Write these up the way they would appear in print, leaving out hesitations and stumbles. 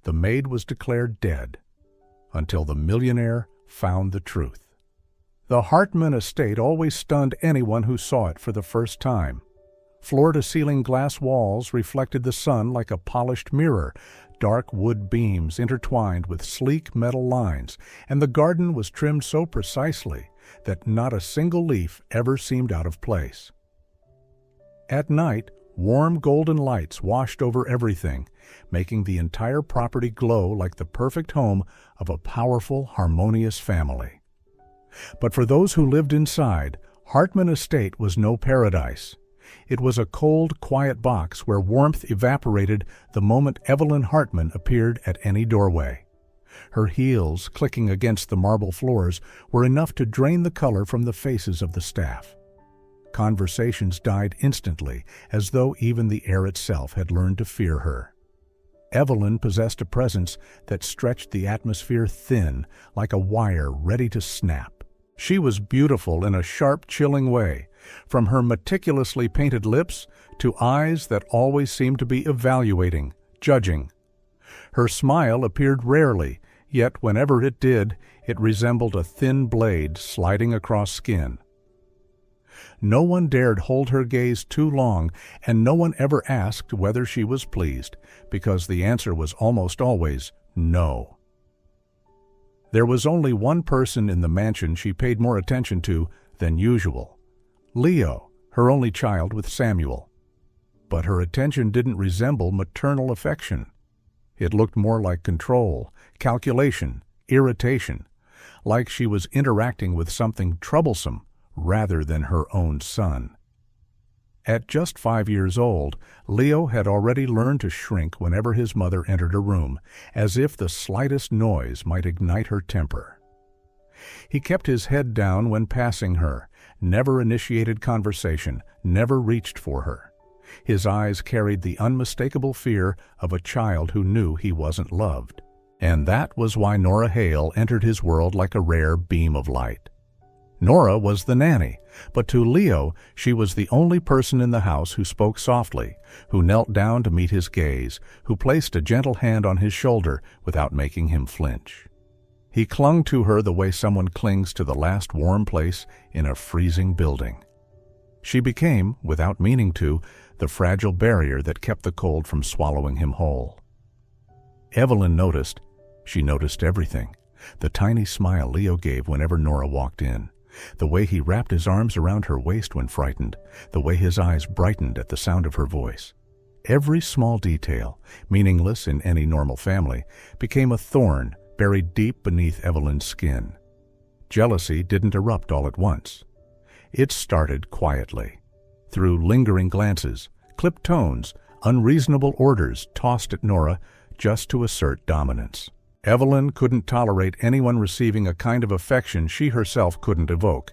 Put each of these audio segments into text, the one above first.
the maid was declared dead, until the millionaire found the truth. The Hartman Estate always stunned anyone who saw it for the first time. Floor-to-ceiling glass walls reflected the sun like a polished mirror, dark wood beams intertwined with sleek metal lines, and the garden was trimmed so precisely that not a single leaf ever seemed out of place. At night, warm golden lights washed over everything, making the entire property glow like the perfect home of a powerful, harmonious family. But for those who lived inside, Hartman Estate was no paradise. It was a cold, quiet box where warmth evaporated the moment Evelyn Hartman appeared at any doorway. Her heels, clicking against the marble floors, were enough to drain the color from the faces of the staff. Conversations died instantly, as though even the air itself had learned to fear her. Evelyn possessed a presence that stretched the atmosphere thin, like a wire ready to snap. She was beautiful in a sharp, chilling way, from her meticulously painted lips to eyes that always seemed to be evaluating, judging. Her smile appeared rarely, yet whenever it did, it resembled a thin blade sliding across skin. No one dared hold her gaze too long, and no one ever asked whether she was pleased, because the answer was almost always no. There was only one person in the mansion she paid more attention to than usual: Leo, her only child with Samuel. But her attention didn't resemble maternal affection. It looked more like control, calculation, irritation, like she was interacting with something troublesome rather than her own son. At just 5 years old, Leo had already learned to shrink whenever his mother entered a room, as if the slightest noise might ignite her temper. He kept his head down when passing her, never initiated conversation, never reached for her. His eyes carried the unmistakable fear of a child who knew he wasn't loved. And that was why Nora Hale entered his world like a rare beam of light. Nora was the nanny, but to Leo she was the only person in the house who spoke softly, who knelt down to meet his gaze, who placed a gentle hand on his shoulder without making him flinch. He clung to her the way someone clings to the last warm place in a freezing building. She became, without meaning to, the fragile barrier that kept the cold from swallowing him whole. Evelyn noticed. She noticed everything. The tiny smile Leo gave whenever Nora walked in, the way he wrapped his arms around her waist when frightened, the way his eyes brightened at the sound of her voice. Every small detail, meaningless in any normal family, became a thorn buried deep beneath Evelyn's skin. Jealousy didn't erupt all at once. It started quietly, through lingering glances, clipped tones, unreasonable orders tossed at Nora just to assert dominance. Evelyn couldn't tolerate anyone receiving a kind of affection she herself couldn't evoke,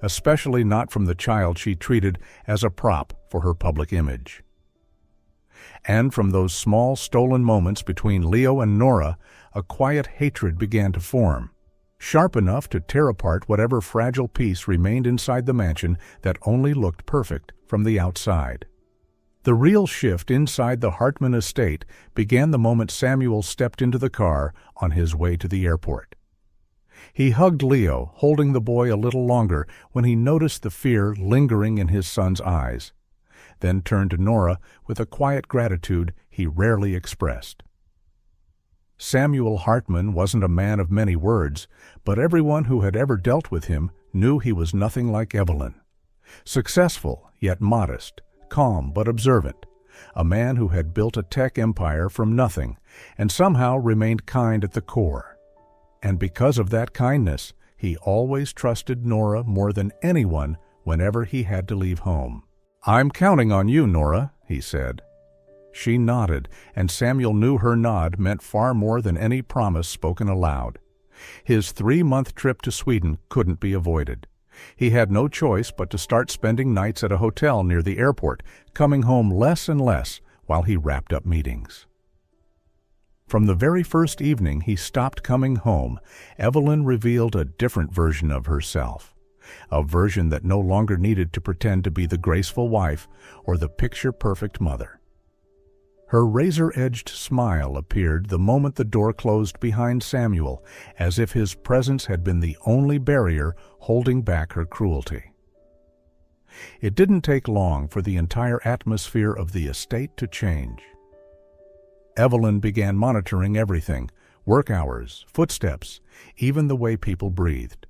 especially not from the child she treated as a prop for her public image. And from those small stolen moments between Leo and Nora, a quiet hatred began to form, sharp enough to tear apart whatever fragile piece remained inside the mansion that only looked perfect from the outside. The real shift inside the Hartman estate began the moment Samuel stepped into the car on his way to the airport. He hugged Leo, holding the boy a little longer when he noticed the fear lingering in his son's eyes, then turned to Nora with a quiet gratitude he rarely expressed. Samuel Hartman wasn't a man of many words, but everyone who had ever dealt with him knew he was nothing like Evelyn. Successful, yet modest, calm but observant, a man who had built a tech empire from nothing and somehow remained kind at the core. And because of that kindness, he always trusted Nora more than anyone whenever he had to leave home. "I'm counting on you, Nora," he said. She nodded, and Samuel knew her nod meant far more than any promise spoken aloud. His 3-month trip to Sweden couldn't be avoided. He had no choice but to start spending nights at a hotel near the airport, coming home less and less while he wrapped up meetings. From the very first evening he stopped coming home, Evelyn revealed a different version of herself, a version that no longer needed to pretend to be the graceful wife or the picture-perfect mother. Her razor-edged smile appeared the moment the door closed behind Samuel, as if his presence had been the only barrier holding back her cruelty. It didn't take long for the entire atmosphere of the estate to change. Evelyn began monitoring everything: work hours, footsteps, even the way people breathed.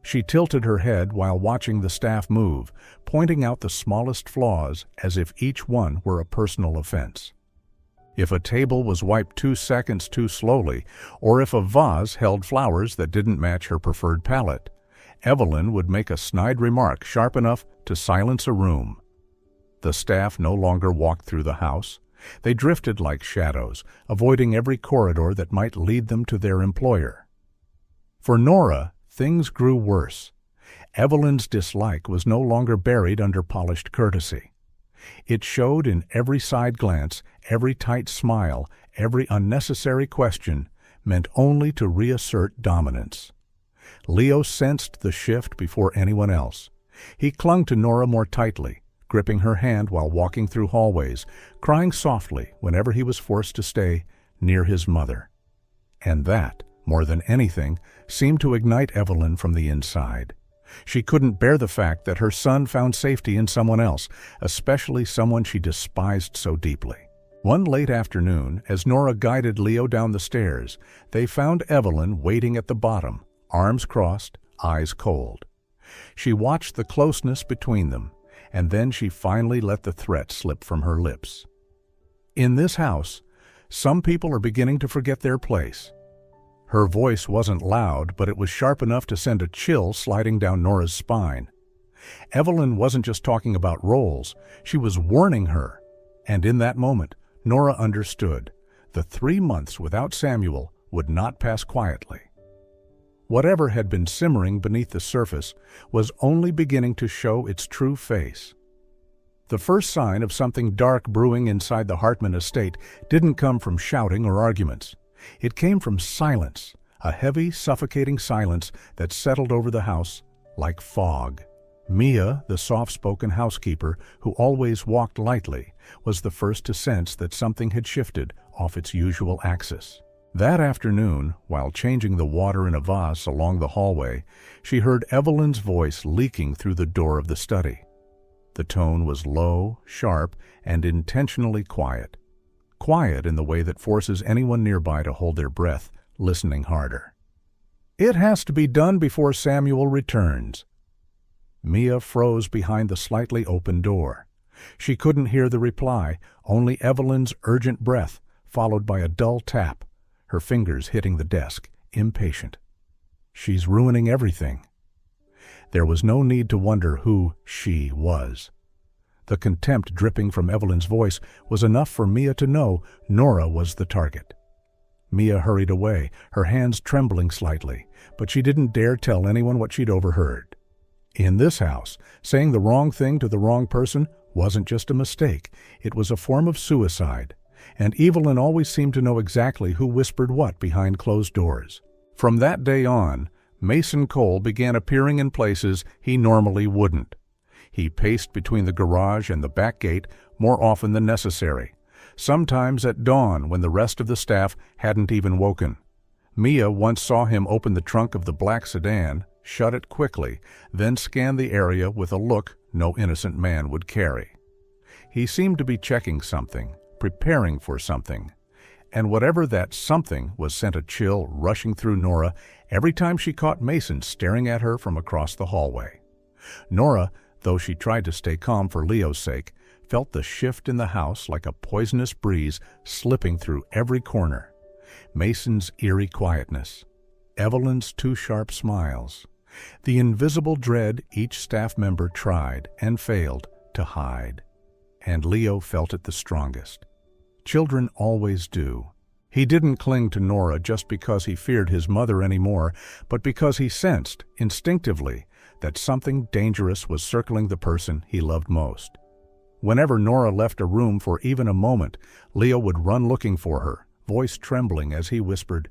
She tilted her head while watching the staff move, pointing out the smallest flaws as if each one were a personal offense. If a table was wiped 2 seconds too slowly, or if a vase held flowers that didn't match her preferred palette, Evelyn would make a snide remark sharp enough to silence a room. The staff no longer walked through the house. They drifted like shadows, avoiding every corridor that might lead them to their employer. For Nora, things grew worse. Evelyn's dislike was no longer buried under polished courtesy. It showed in every side glance, every tight smile, every unnecessary question, meant only to reassert dominance. Leo sensed the shift before anyone else. He clung to Nora more tightly, gripping her hand while walking through hallways, crying softly whenever he was forced to stay near his mother. And that, more than anything, seemed to ignite Evelyn from the inside. She couldn't bear the fact that her son found safety in someone else, especially someone she despised so deeply. One late afternoon, as Nora guided Leo down the stairs, they found Evelyn waiting at the bottom, arms crossed, eyes cold. She watched the closeness between them, and then she finally let the threat slip from her lips. In this house, some people are beginning to forget their place. Her voice wasn't loud, but it was sharp enough to send a chill sliding down Nora's spine. Evelyn wasn't just talking about roles, she was warning her. And in that moment, Nora understood. The 3 months without Samuel would not pass quietly. Whatever had been simmering beneath the surface was only beginning to show its true face. The first sign of something dark brewing inside the Hartman estate didn't come from shouting or arguments. It came from silence, a heavy, suffocating silence that settled over the house like fog. Mia, the soft-spoken housekeeper, who always walked lightly, was the first to sense that something had shifted off its usual axis. That afternoon, while changing the water in a vase along the hallway, she heard Evelyn's voice leaking through the door of the study. The tone was low, sharp, and intentionally quiet. Quiet in the way that forces anyone nearby to hold their breath, listening harder. "It has to be done before Samuel returns." Mia froze behind the slightly open door. She couldn't hear the reply, only Evelyn's urgent breath, followed by a dull tap, her fingers hitting the desk, impatient. "She's ruining everything." There was no need to wonder who she was. The contempt dripping from Evelyn's voice was enough for Mia to know Nora was the target. Mia hurried away, her hands trembling slightly, but she didn't dare tell anyone what she'd overheard. In this house, saying the wrong thing to the wrong person wasn't just a mistake, it was a form of suicide, and Evelyn always seemed to know exactly who whispered what behind closed doors. From that day on, Mason Cole began appearing in places he normally wouldn't. He paced between the garage and the back gate more often than necessary, sometimes at dawn when the rest of the staff hadn't even woken. Mia once saw him open the trunk of the black sedan, shut it quickly, then scan the area with a look no innocent man would carry. He seemed to be checking something, preparing for something, and whatever that something was sent a chill rushing through Nora every time she caught Mason staring at her from across the hallway. Nora, though she tried to stay calm for Leo's sake, felt the shift in the house like a poisonous breeze slipping through every corner. Mason's eerie quietness, Evelyn's 2 sharp smiles, the invisible dread each staff member tried and failed to hide. And Leo felt it the strongest. Children always do. He didn't cling to Nora just because he feared his mother anymore, but because he sensed, instinctively, that something dangerous was circling the person he loved most. Whenever Nora left a room for even a moment, Leo would run looking for her, voice trembling as he whispered,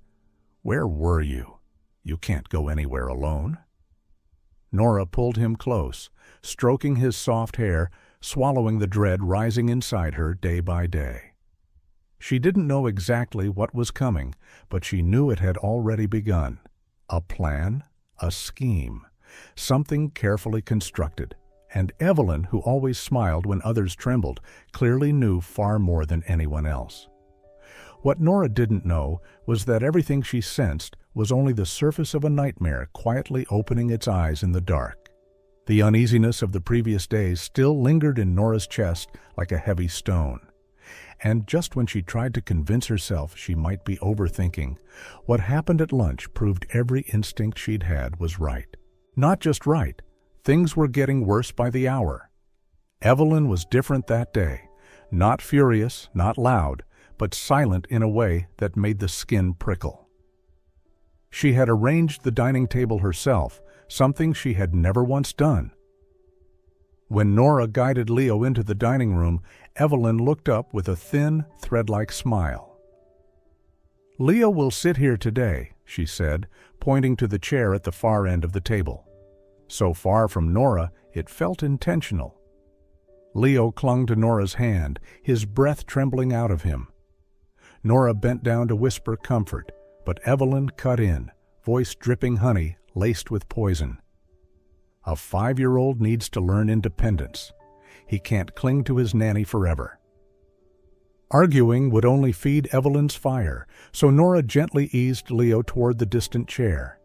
"Where were you? You can't go anywhere alone." Nora pulled him close, stroking his soft hair, swallowing the dread rising inside her day by day. She didn't know exactly what was coming, but she knew it had already begun. A plan, a scheme, something carefully constructed. And Evelyn, who always smiled when others trembled, clearly knew far more than anyone else. What Nora didn't know was that everything she sensed was only the surface of a nightmare quietly opening its eyes in the dark. The uneasiness of the previous days still lingered in Nora's chest like a heavy stone. And just when she tried to convince herself she might be overthinking, what happened at lunch proved every instinct she'd had was right. Not just right. Things were getting worse by the hour. Evelyn was different that day. Not furious, not loud, but silent in a way that made the skin prickle. She had arranged the dining table herself, something she had never once done. When Nora guided Leo into the dining room, Evelyn looked up with a thin, thread-like smile. "Leo will sit here today," she said, pointing to the chair at the far end of the table. So far from Nora, it felt intentional. Leo clung to Nora's hand, his breath trembling out of him. Nora bent down to whisper comfort, but Evelyn cut in, voice dripping honey laced with poison. "A 5-year-old needs to learn independence. He can't cling to his nanny forever." Arguing would only feed Evelyn's fire, so Nora gently eased Leo toward the distant chair.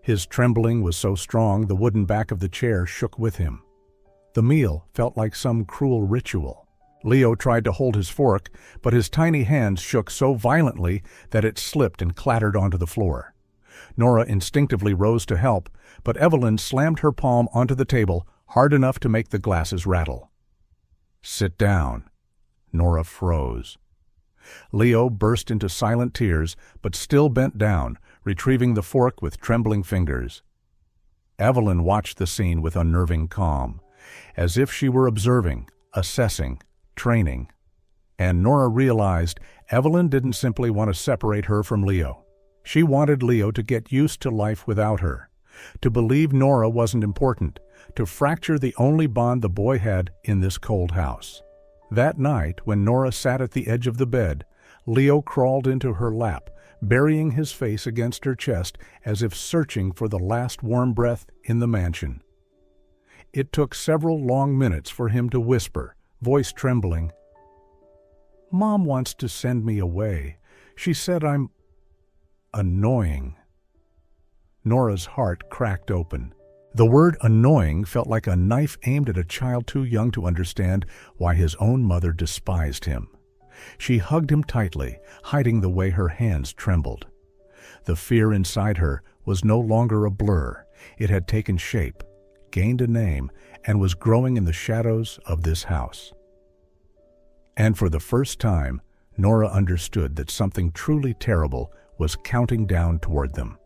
His trembling was so strong the wooden back of the chair shook with him. The meal felt like some cruel ritual. Leo tried to hold his fork, but his tiny hands shook so violently that it slipped and clattered onto the floor. Nora instinctively rose to help, but Evelyn slammed her palm onto the table hard enough to make the glasses rattle. "Sit down." Nora froze. Leo burst into silent tears, but still bent down, retrieving the fork with trembling fingers. Evelyn watched the scene with unnerving calm, as if she were observing, assessing, training. And Nora realized Evelyn didn't simply want to separate her from Leo. She wanted Leo to get used to life without her, to believe Nora wasn't important, to fracture the only bond the boy had in this cold house. That night, when Nora sat at the edge of the bed, Leo crawled into her lap, burying his face against her chest as if searching for the last warm breath in the mansion. It took several long minutes for him to whisper, voice trembling, "Mom wants to send me away. She said I'm annoying." Nora's heart cracked open. The word annoying felt like a knife aimed at a child too young to understand why his own mother despised him. She hugged him tightly, hiding the way her hands trembled. The fear inside her was no longer a blur. It had taken shape, gained a name, and was growing in the shadows of this house. And for the first time, Nora understood that something truly terrible was counting down toward them.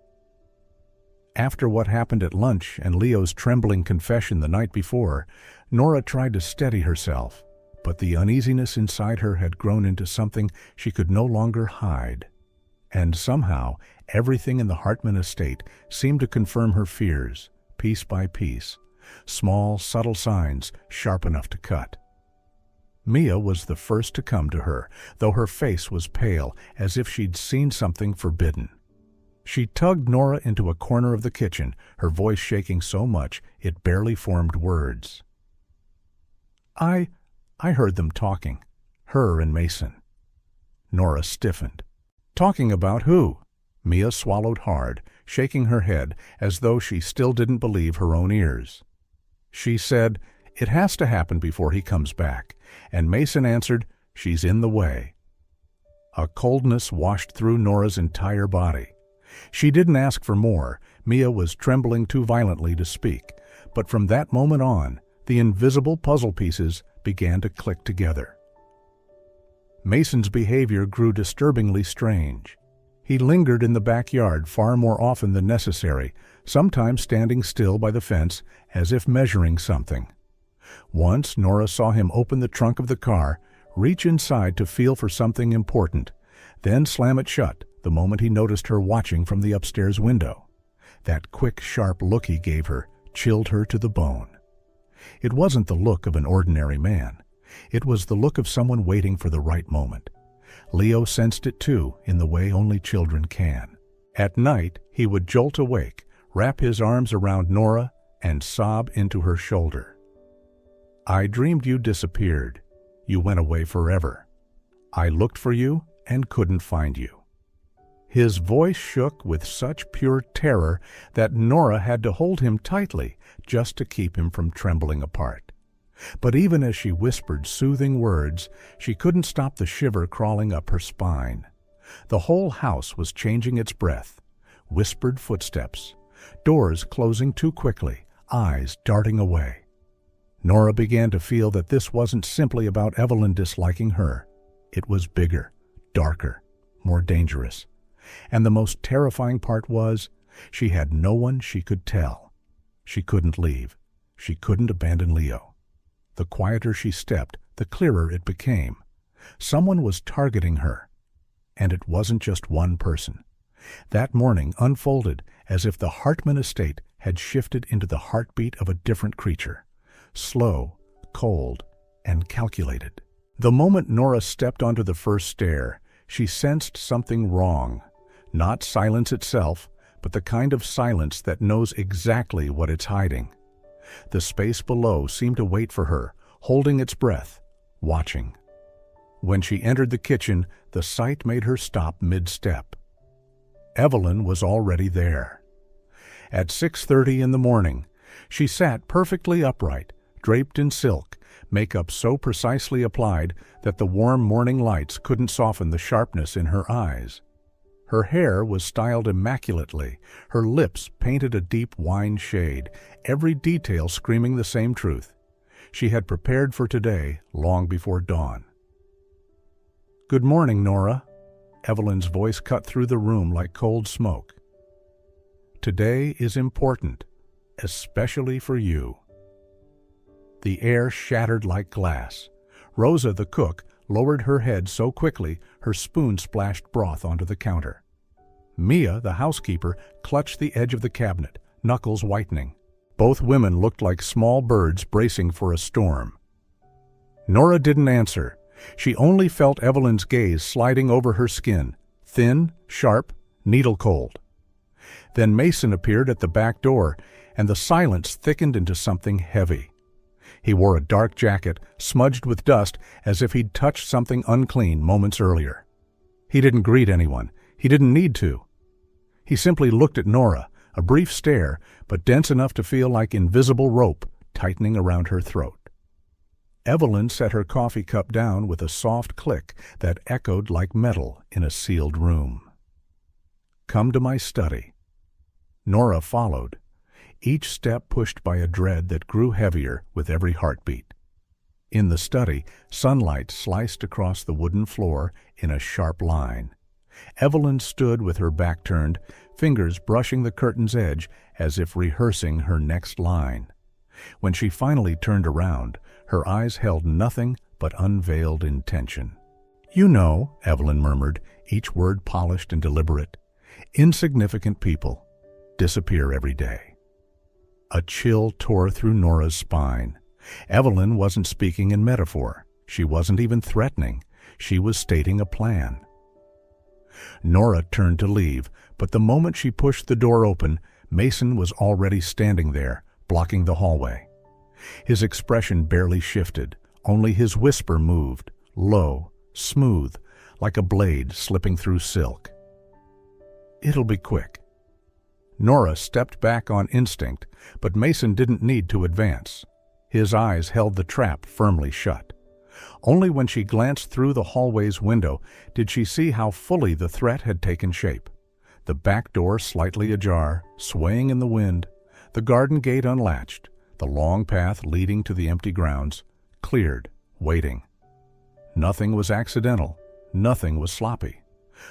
After what happened at lunch and Leo's trembling confession the night before, Nora tried to steady herself, but the uneasiness inside her had grown into something she could no longer hide. And somehow, everything in the Hartman estate seemed to confirm her fears, piece by piece, small, subtle signs sharp enough to cut. Mia was the first to come to her, though her face was pale, as if she'd seen something forbidden. She tugged Nora into a corner of the kitchen, her voice shaking so much it barely formed words. I heard them talking, her and Mason." Nora stiffened. "Talking about who?" Mia swallowed hard, shaking her head as though she still didn't believe her own ears. She said, "It has to happen before he comes back," and Mason answered, "She's in the way." A coldness washed through Nora's entire body. She didn't ask for more. Mia was trembling too violently to speak, but from that moment on, the invisible puzzle pieces began to click together. Mason's behavior grew disturbingly strange. He lingered in the backyard far more often than necessary, sometimes standing still by the fence as if measuring something. Once Nora saw him open the trunk of the car, reach inside to feel for something important, then slam it shut the moment he noticed her watching from the upstairs window. That quick, sharp look he gave her chilled her to the bone. It wasn't the look of an ordinary man. It was the look of someone waiting for the right moment, Leo sensed it too, in the way only children can. At night, he would jolt awake, wrap his arms around Nora, and sob into her shoulder. "I dreamed you disappeared. You went away forever. I looked for you and couldn't find you." His voice shook with such pure terror that Nora had to hold him tightly just to keep him from trembling apart. But even as she whispered soothing words, she couldn't stop the shiver crawling up her spine. The whole house was changing its breath. Whispered footsteps, doors closing too quickly, eyes darting away. Nora began to feel that this wasn't simply about Evelyn disliking her. It was bigger, darker, more dangerous. And the most terrifying part was, she had no one she could tell. She couldn't leave. She couldn't abandon Leo. The quieter she stepped, the clearer it became. Someone was targeting her. And it wasn't just one person. That morning unfolded as if the Hartman Estate had shifted into the heartbeat of a different creature. Slow, cold, and calculated. The moment Nora stepped onto the first stair, she sensed something wrong. Not silence itself, but the kind of silence that knows exactly what it's hiding. The space below seemed to wait for her, holding its breath, watching. When she entered the kitchen, the sight made her stop mid-step. Evelyn was already there. At 6:30 in the morning, she sat perfectly upright, draped in silk, makeup so precisely applied that the warm morning lights couldn't soften the sharpness in her eyes. Her hair was styled immaculately, her lips painted a deep wine shade, every detail screaming the same truth. She had prepared for today long before dawn. "Good morning, Nora." Evelyn's voice cut through the room like cold smoke. "Today is important, especially for you." The air shattered like glass. Rosa, the cook, lowered her head so quickly her spoon splashed broth onto the counter. Mia, the housekeeper, clutched the edge of the cabinet, knuckles whitening. Both women looked like small birds bracing for a storm. Nora didn't answer. She only felt Evelyn's gaze sliding over her skin, thin, sharp, needle-cold. Then Mason appeared at the back door, and the silence thickened into something heavy. He wore a dark jacket, smudged with dust as if he'd touched something unclean moments earlier. He didn't greet anyone. He didn't need to. He simply looked at Nora, a brief stare, but dense enough to feel like invisible rope tightening around her throat. Evelyn set her coffee cup down with a soft click that echoed like metal in a sealed room. "Come to my study." Nora followed, each step pushed by a dread that grew heavier with every heartbeat. In the study, sunlight sliced across the wooden floor in a sharp line. Evelyn stood with her back turned, fingers brushing the curtain's edge as if rehearsing her next line. When she finally turned around, her eyes held nothing but unveiled intention. "You know," Evelyn murmured, each word polished and deliberate, "insignificant people disappear every day." A chill tore through Nora's spine. Evelyn wasn't speaking in metaphor. She wasn't even threatening. She was stating a plan. Nora turned to leave, but the moment she pushed the door open, Mason was already standing there, blocking the hallway. His expression barely shifted, only his whisper moved, low, smooth, like a blade slipping through silk. "It'll be quick." Nora stepped back on instinct, but Mason didn't need to advance. His eyes held the trap firmly shut. Only when she glanced through the hallway's window did she see how fully the threat had taken shape. The back door slightly ajar, swaying in the wind, the garden gate unlatched, the long path leading to the empty grounds, cleared, waiting. Nothing was accidental, nothing was sloppy.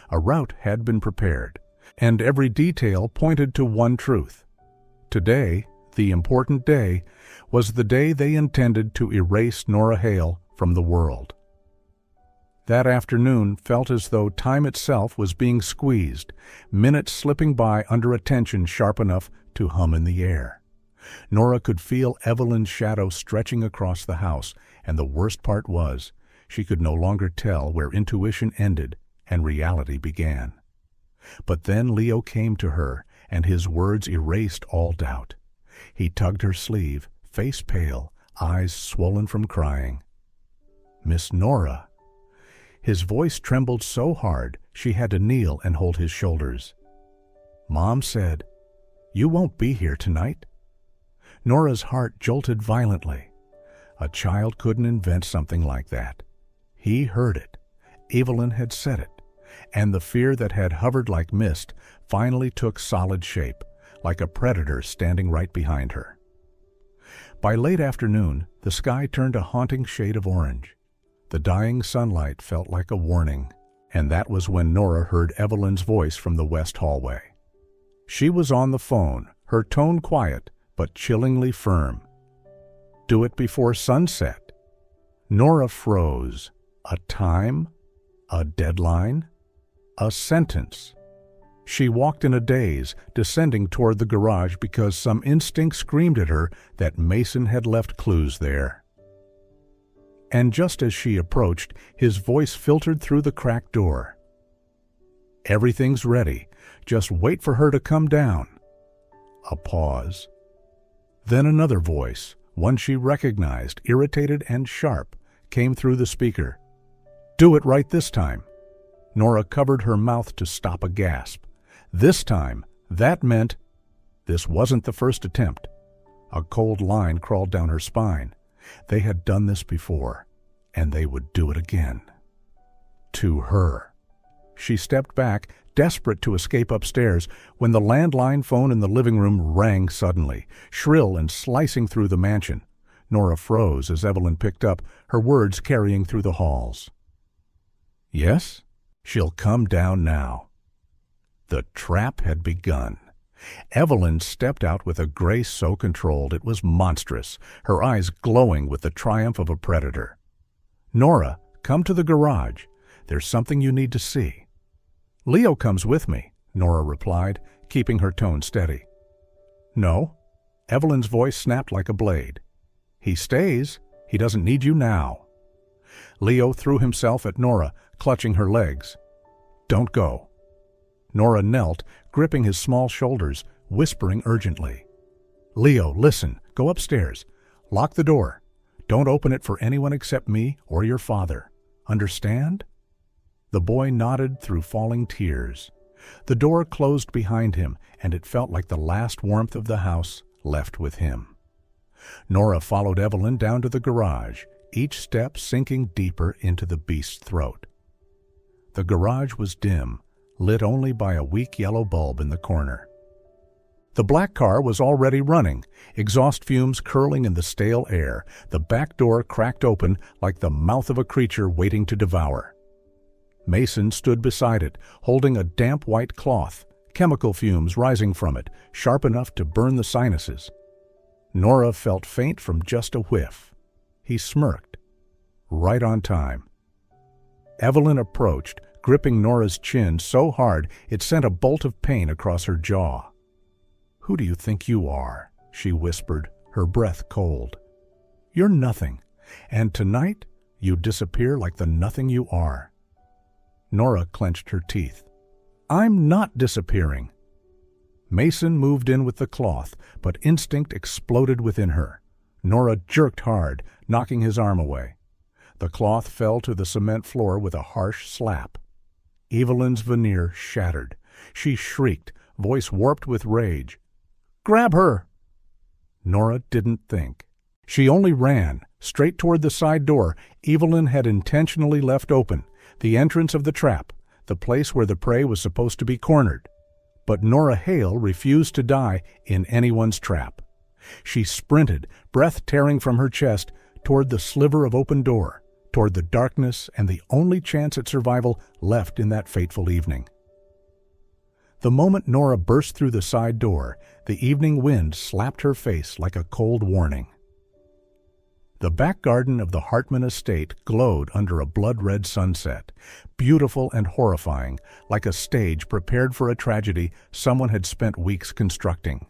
A route had been prepared, and every detail pointed to one truth. Today, the important day, was the day they intended to erase Nora Hale from the world. That afternoon felt as though time itself was being squeezed, minutes slipping by under a tension sharp enough to hum in the air. Nora could feel Evelyn's shadow stretching across the house, and the worst part was, She could no longer tell where intuition ended and reality began. But then Leo came to her, and his words erased all doubt. He tugged her sleeve, face pale, eyes swollen from crying. "Miss Nora." His voice trembled so hard she had to kneel and hold his shoulders. "Mom said, you won't be here tonight." Nora's heart jolted violently. A child couldn't invent something like that. He heard it. Evelyn had said it. And the fear that had hovered like mist finally took solid shape, like a predator standing right behind her. By late afternoon, the sky turned a haunting shade of orange. The dying sunlight felt like a warning, and that was when Nora heard Evelyn's voice from the west hallway. She was on the phone, her tone quiet, but chillingly firm. "Do it before sunset." Nora froze. A time? A deadline? A sentence. She walked in a daze, descending toward the garage because some instinct screamed at her that Mason had left clues there. And just as she approached, his voice filtered through the cracked door. "Everything's ready. Just wait for her to come down." A pause. Then another voice, one she recognized, irritated and sharp, came through the speaker. "Do it right this time." Nora covered her mouth to stop a gasp. This time, that meant this wasn't the first attempt. A cold line crawled down her spine. They had done this before, and they would do it again. To her. She stepped back, desperate to escape upstairs, when the landline phone in the living room rang suddenly, shrill and slicing through the mansion. Nora froze as Evelyn picked up, her words carrying through the halls. "Yes? She'll come down now." The trap had begun. Evelyn stepped out with a grace so controlled it was monstrous, her eyes glowing with the triumph of a predator. "Nora, come to the garage. There's something you need to see." "Leo comes with me," Nora replied, keeping her tone steady. "No." Evelyn's voice snapped like a blade. "He stays. He doesn't need you now." Leo threw himself at Nora, clutching her legs. "Don't go." Nora knelt, gripping his small shoulders, whispering urgently. "Leo, listen. Go upstairs. Lock the door. Don't open it for anyone except me or your father. Understand?" The boy nodded through falling tears. The door closed behind him, and it felt like the last warmth of the house left with him. Nora followed Evelyn down to the garage, each step sinking deeper into the beast's throat. The garage was dim, lit only by a weak yellow bulb in the corner. The black car was already running, exhaust fumes curling in the stale air, the back door cracked open like the mouth of a creature waiting to devour. Mason stood beside it, holding a damp white cloth, chemical fumes rising from it, sharp enough to burn the sinuses. Nora felt faint from just a whiff. He smirked. Right on time. Evelyn approached, gripping Nora's chin so hard it sent a bolt of pain across her jaw. "Who do you think you are?" she whispered, her breath cold. "You're nothing, and tonight you disappear like the nothing you are." Nora clenched her teeth. "I'm not disappearing." Mason moved in with the cloth, but instinct exploded within her. Nora jerked hard, knocking his arm away. The cloth fell to the cement floor with a harsh slap. Evelyn's veneer shattered. She shrieked, voice warped with rage. "Grab her!" Nora didn't think. She only ran, straight toward the side door Evelyn had intentionally left open, the entrance of the trap, the place where the prey was supposed to be cornered. But Nora Hale refused to die in anyone's trap. She sprinted, breath tearing from her chest, toward the sliver of open door, toward the darkness and the only chance at survival left in that fateful evening. The moment Nora burst through the side door, the evening wind slapped her face like a cold warning. The back garden of the Hartman Estate glowed under a blood-red sunset, beautiful and horrifying, like a stage prepared for a tragedy someone had spent weeks constructing.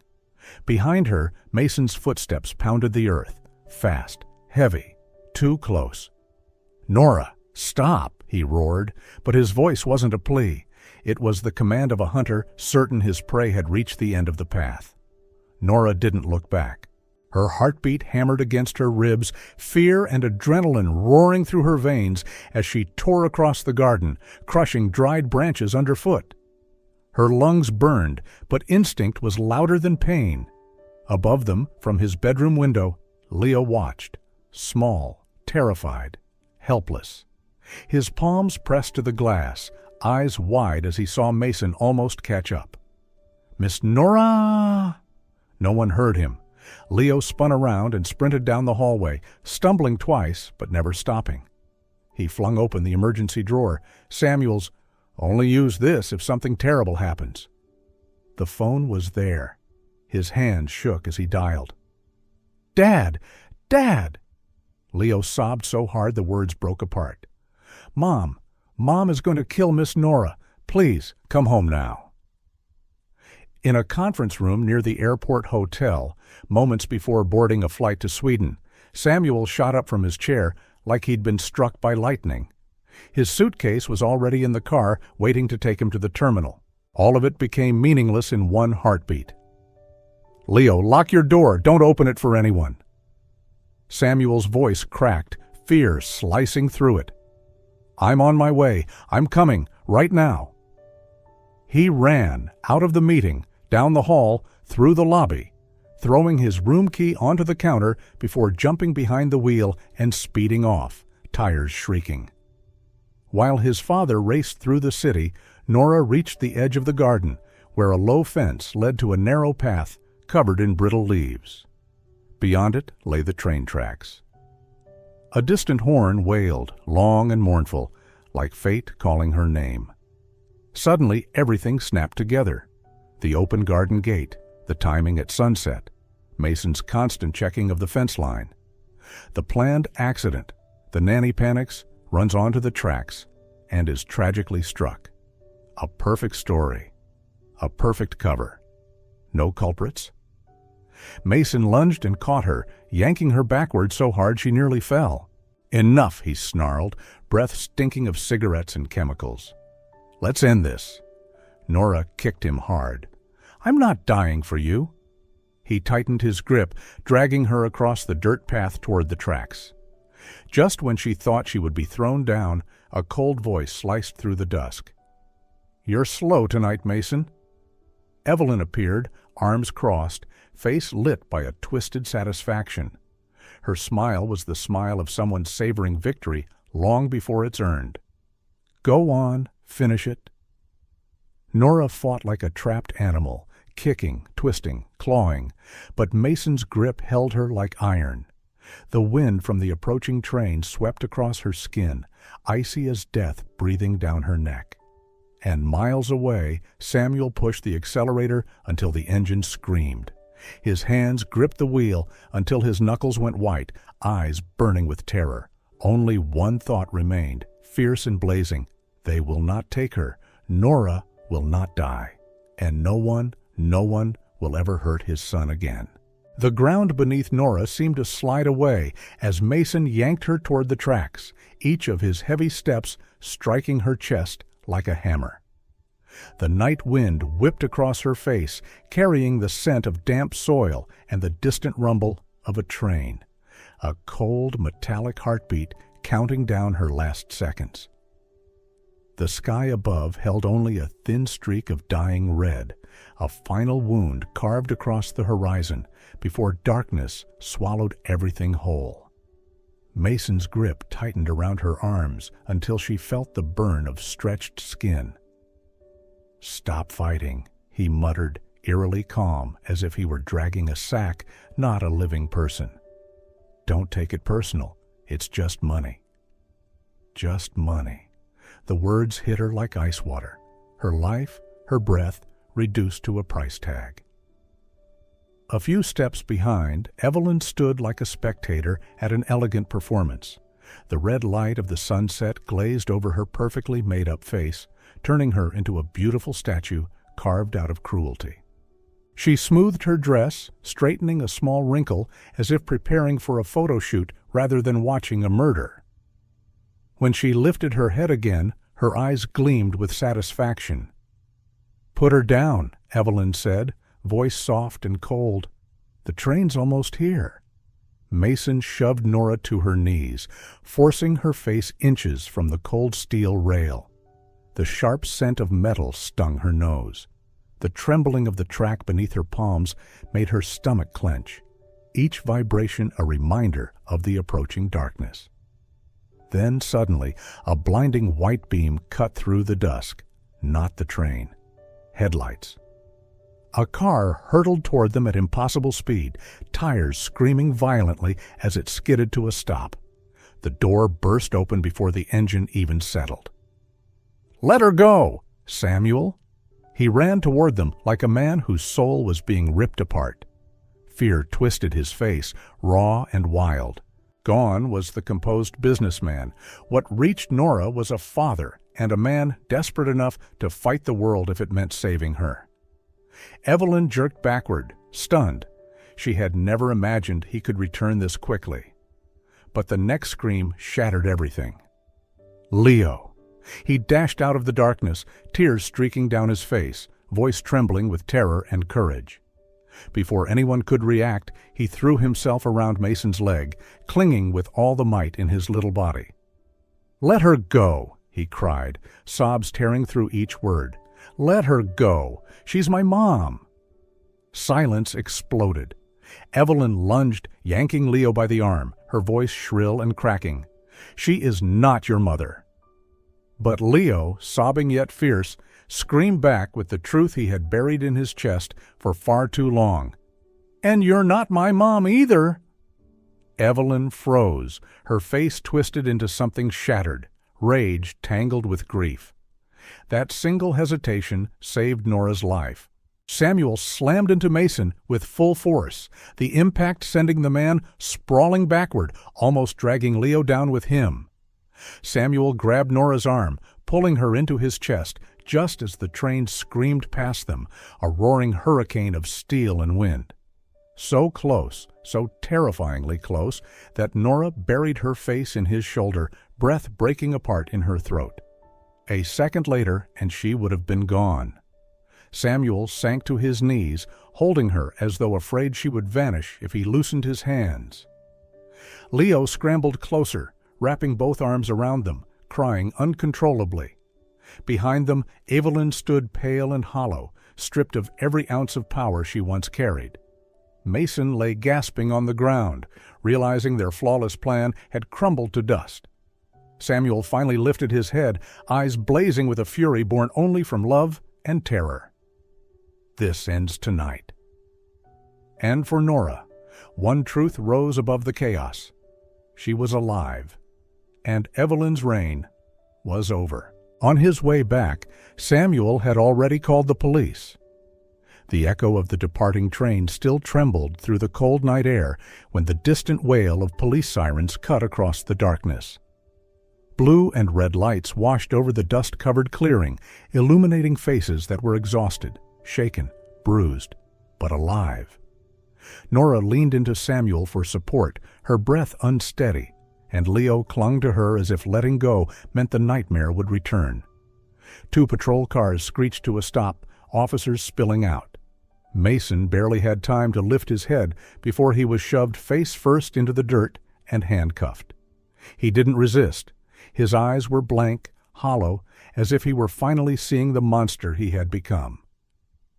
Behind her, Mason's footsteps pounded the earth, fast, heavy, too close. "Nora, stop!" he roared, but his voice wasn't a plea. It was the command of a hunter certain his prey had reached the end of the path. Nora didn't look back. Her heartbeat hammered against her ribs, fear and adrenaline roaring through her veins as she tore across the garden, crushing dried branches underfoot. Her lungs burned, but instinct was louder than pain. Above them, from his bedroom window, Leo watched, small, terrified, helpless. His palms pressed to the glass, eyes wide as he saw Mason almost catch up. "Miss Nora!" No one heard him. Leo spun around and sprinted down the hallway, stumbling twice but never stopping. He flung open the emergency drawer. Samuel's, "Only use this if something terrible happens." The phone was there. His hand shook as he dialed. "Dad! Dad!" Leo sobbed so hard the words broke apart. "Mom! Mom is going to kill Miss Nora. Please, come home now." In a conference room near the airport hotel, moments before boarding a flight to Sweden, Samuel shot up from his chair like he'd been struck by lightning. His suitcase was already in the car, waiting to take him to the terminal. All of it became meaningless in one heartbeat. "Leo, lock your door. Don't open it for anyone." Samuel's voice cracked, fear slicing through it. "I'm on my way. I'm coming, right now." He ran, out of the meeting, down the hall, through the lobby, throwing his room key onto the counter before jumping behind the wheel and speeding off, tires shrieking. While his father raced through the city, Nora reached the edge of the garden, where a low fence led to a narrow path covered in brittle leaves. Beyond it lay the train tracks. A distant horn wailed, long and mournful, like fate calling her name. Suddenly, everything snapped together. The open garden gate, the timing at sunset, Mason's constant checking of the fence line. The planned accident, the nanny panics, runs onto the tracks, and is tragically struck. A perfect story. A perfect cover. No culprits. Mason lunged and caught her, yanking her backward so hard she nearly fell. "Enough," he snarled, breath stinking of cigarettes and chemicals. "Let's end this." Nora kicked him hard. "I'm not dying for you." He tightened his grip, dragging her across the dirt path toward the tracks. Just when she thought she would be thrown down, a cold voice sliced through the dusk. "You're slow tonight, Mason." Evelyn appeared, arms crossed, face lit by a twisted satisfaction. Her smile was the smile of someone savoring victory long before it's earned. "Go on, finish it." Nora fought like a trapped animal, kicking, twisting, clawing, but Mason's grip held her like iron. The wind from the approaching train swept across her skin, icy as death breathing down her neck. And miles away, Samuel pushed the accelerator until the engine screamed. His hands gripped the wheel until his knuckles went white, eyes burning with terror. Only one thought remained, fierce and blazing. They will not take her. Nora will not die. And no one will ever hurt his son again. The ground beneath Nora seemed to slide away as Mason yanked her toward the tracks, each of his heavy steps striking her chest like a hammer. The night wind whipped across her face, carrying the scent of damp soil and the distant rumble of a train. A cold, metallic heartbeat counting down her last seconds. The sky above held only a thin streak of dying red, a final wound carved across the horizon before darkness swallowed everything whole. Mason's grip tightened around her arms until she felt the burn of stretched skin. "Stop fighting," he muttered, eerily calm, as if he were dragging a sack, not a living person. "Don't take it personal. It's just money." Just money. The words hit her like ice water. Her life, her breath, reduced to a price tag. A few steps behind, Evelyn stood like a spectator at an elegant performance. The red light of the sunset glazed over her perfectly made-up face, turning her into a beautiful statue carved out of cruelty. She smoothed her dress, straightening a small wrinkle as if preparing for a photo shoot rather than watching a murder. When she lifted her head again, her eyes gleamed with satisfaction. "Put her down," Evelyn said, voice soft and cold. "The train's almost here." Mason shoved Nora to her knees, forcing her face inches from the cold steel rail. The sharp scent of metal stung her nose. The trembling of the track beneath her palms made her stomach clench, each vibration a reminder of the approaching darkness. Then suddenly, a blinding white beam cut through the dusk. Not the train. Headlights. A car hurtled toward them at impossible speed, tires screaming violently as it skidded to a stop. The door burst open before the engine even settled. "Let her go, Samuel!" He ran toward them like a man whose soul was being ripped apart. Fear twisted his face, raw and wild. Gone was the composed businessman. What reached Nora was a father, and a man desperate enough to fight the world if it meant saving her. Evelyn jerked backward, stunned. She had never imagined he could return this quickly. But the next scream shattered everything. Leo! He dashed out of the darkness, tears streaking down his face, voice trembling with terror and courage. Before anyone could react, he threw himself around Mason's leg, clinging with all the might in his little body. "Let her go!" he cried, sobs tearing through each word. "Let her go! She's my mom!" Silence exploded. Evelyn lunged, yanking Leo by the arm, her voice shrill and cracking. "She is not your mother!" But Leo, sobbing yet fierce, screamed back with the truth he had buried in his chest for far too long. "And you're not my mom either!" Evelyn froze, her face twisted into something shattered, rage tangled with grief. That single hesitation saved Nora's life. Samuel slammed into Mason with full force, the impact sending the man sprawling backward, almost dragging Leo down with him. Samuel grabbed Nora's arm, pulling her into his chest, just as the train screamed past them, a roaring hurricane of steel and wind. So close, so terrifyingly close, that Nora buried her face in his shoulder, breath breaking apart in her throat. A second later, and she would have been gone. Samuel sank to his knees, holding her as though afraid she would vanish if he loosened his hands. Leo scrambled closer, wrapping both arms around them, crying uncontrollably. Behind them, Evelyn stood pale and hollow, stripped of every ounce of power she once carried. Mason lay gasping on the ground, realizing their flawless plan had crumbled to dust. Samuel finally lifted his head, eyes blazing with a fury born only from love and terror. This ends tonight. And for Nora, one truth rose above the chaos. She was alive, and Evelyn's reign was over. On his way back, Samuel had already called the police. The echo of the departing train still trembled through the cold night air when the distant wail of police sirens cut across the darkness. Blue and red lights washed over the dust-covered clearing, illuminating faces that were exhausted, shaken, bruised, but alive. Nora leaned into Samuel for support, her breath unsteady, and Leo clung to her as if letting go meant the nightmare would return. 2 patrol cars screeched to a stop, officers spilling out. Mason barely had time to lift his head before he was shoved face first into the dirt and handcuffed. He didn't resist. His eyes were blank, hollow, as if he were finally seeing the monster he had become.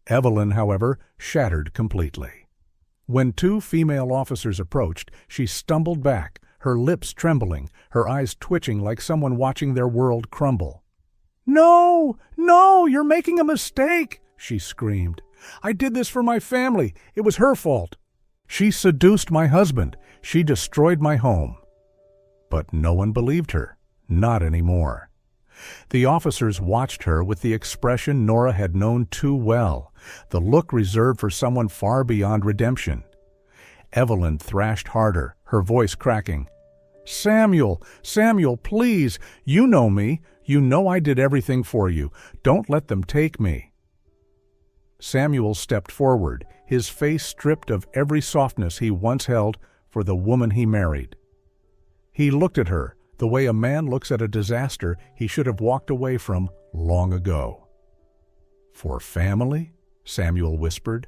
Evelyn, however, shattered completely. When 2 female officers approached, she stumbled back, her lips trembling, her eyes twitching like someone watching their world crumble. "No! No! You're making a mistake!" she screamed. "I did this for my family. It was her fault. She seduced my husband. She destroyed my home." But no one believed her. Not anymore. The officers watched her with the expression Nora had known too well, the look reserved for someone far beyond redemption. Evelyn thrashed harder, her voice cracking. "Samuel, Samuel, please! You know me. You know I did everything for you. Don't let them take me." Samuel stepped forward, his face stripped of every softness he once held for the woman he married. He looked at her, the way a man looks at a disaster he should have walked away from long ago. "For family?" Samuel whispered.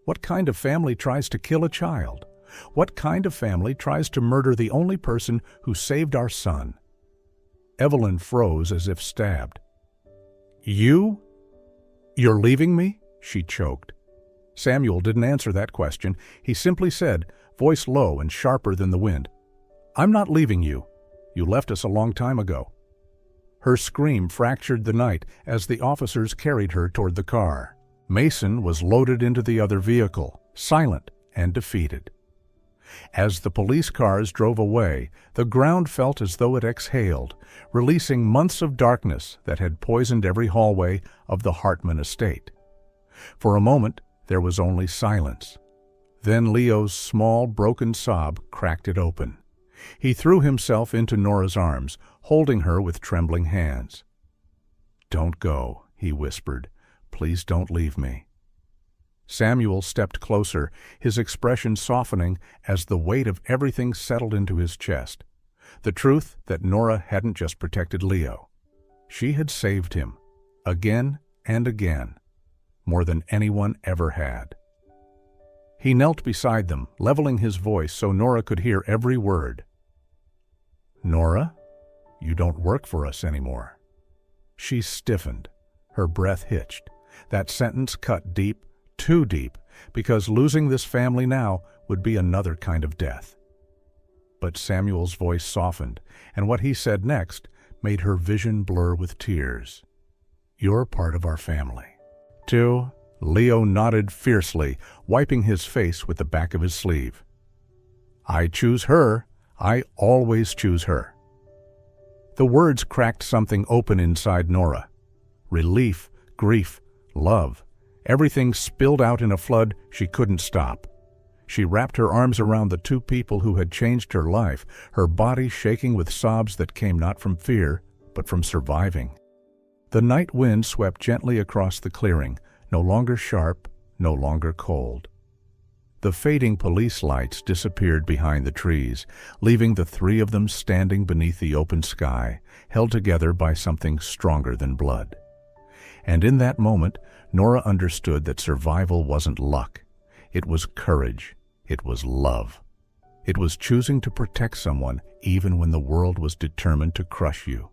"What kind of family tries to kill a child? What kind of family tries to murder the only person who saved our son?" Evelyn froze as if stabbed. "You? You're leaving me?" she choked. Samuel didn't answer that question. He simply said, voice low and sharper than the wind, "I'm not leaving you. You left us a long time ago." Her scream fractured the night as the officers carried her toward the car. Mason was loaded into the other vehicle, silent and defeated. As the police cars drove away, the ground felt as though it exhaled, releasing months of darkness that had poisoned every hallway of the Hartman Estate. For a moment, there was only silence. Then Leo's small, broken sob cracked it open. He threw himself into Nora's arms, holding her with trembling hands. "Don't go," he whispered. "Please don't leave me." Samuel stepped closer, his expression softening as the weight of everything settled into his chest. The truth that Nora hadn't just protected Leo. She had saved him, again and again, more than anyone ever had. He knelt beside them, leveling his voice so Nora could hear every word. "Nora, you don't work for us anymore." She stiffened, her breath hitched. That sentence cut deep, too deep, because losing this family now would be another kind of death. But Samuel's voice softened, and what he said next made her vision blur with tears. "You're part of our family." "Too?" Leo nodded fiercely, wiping his face with the back of his sleeve. "I choose her. I always choose her." The words cracked something open inside Nora. Relief, grief, love. Everything spilled out in a flood she couldn't stop. She wrapped her arms around the two people who had changed her life, her body shaking with sobs that came not from fear, but from surviving. The night wind swept gently across the clearing, no longer sharp, no longer cold. The fading police lights disappeared behind the trees, leaving the three of them standing beneath the open sky, held together by something stronger than blood. And in that moment, Nora understood that survival wasn't luck. It was courage. It was love. It was choosing to protect someone even when the world was determined to crush you.